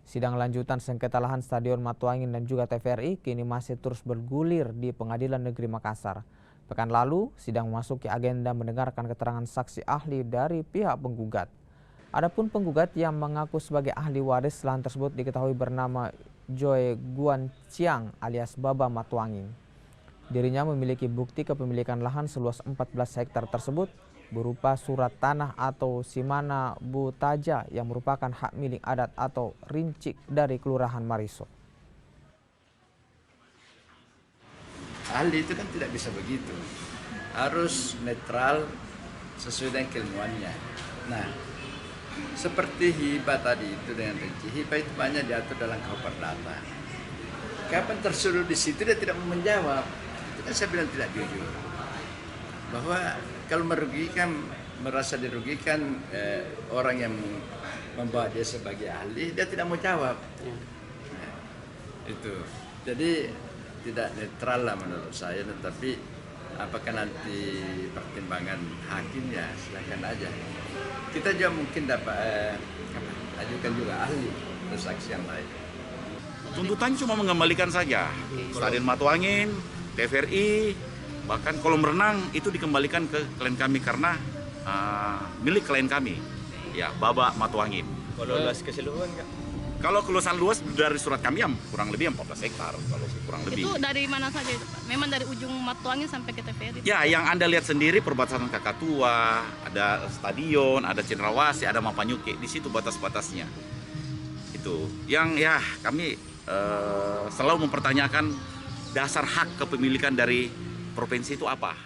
Sidang lanjutan sengketa lahan Stadion Matuangin dan juga TVRI kini masih terus bergulir di Pengadilan Negeri Makassar. Pekan lalu, sidang memasuki agenda mendengarkan keterangan saksi ahli dari pihak penggugat. Adapun penggugat yang mengaku sebagai ahli waris lahan tersebut diketahui bernama Joy Guan Chiang alias Baba Matuangin. Dirinya memiliki bukti kepemilikan lahan seluas 14 hektar tersebut berupa surat tanah atau Simana Butaja yang merupakan hak milik adat atau rincik dari Kelurahan Mariso. Ahli itu kan tidak bisa begitu, harus netral sesuai dengan keilmuannya. Nah, seperti hibah tadi itu dengan rinci, hibah itu banyak diatur dalam KUH Perdata. Kapan tersuruh di situ dia tidak mau menjawab, itu kan saya bilang tidak jujur. Bahwa kalau merugikan, merasa dirugikan orang yang membawa dia sebagai ahli, dia tidak mau jawab. Nah, itu, jadi tidak netral lah menurut saya, tetapi apakah nanti pertimbangan hakim ya silakan aja. Kita juga mungkin dapat ajukan juga ahli atau saksi yang lain. Tuntutannya cuma mengembalikan saja Stadion Matuangin, TVRI, bahkan kolam renang itu dikembalikan ke klien kami karena milik klien kami, ya Baba Matuangin. Kalau luas keseluruhan Kak? Kalau keluasan luas dari surat kami yang kurang lebih 14 hektar, kalau kurang lebih. Itu dari mana saja itu Pak? Memang dari ujung Matuangin sampai ke TVRI? Ya, yang Anda lihat sendiri perbatasan Kakatua, ada stadion, ada Cendrawasih, ada Mapanyuke, di situ batas-batasnya. Itu yang ya kami selalu mempertanyakan dasar hak kepemilikan dari provinsi itu apa.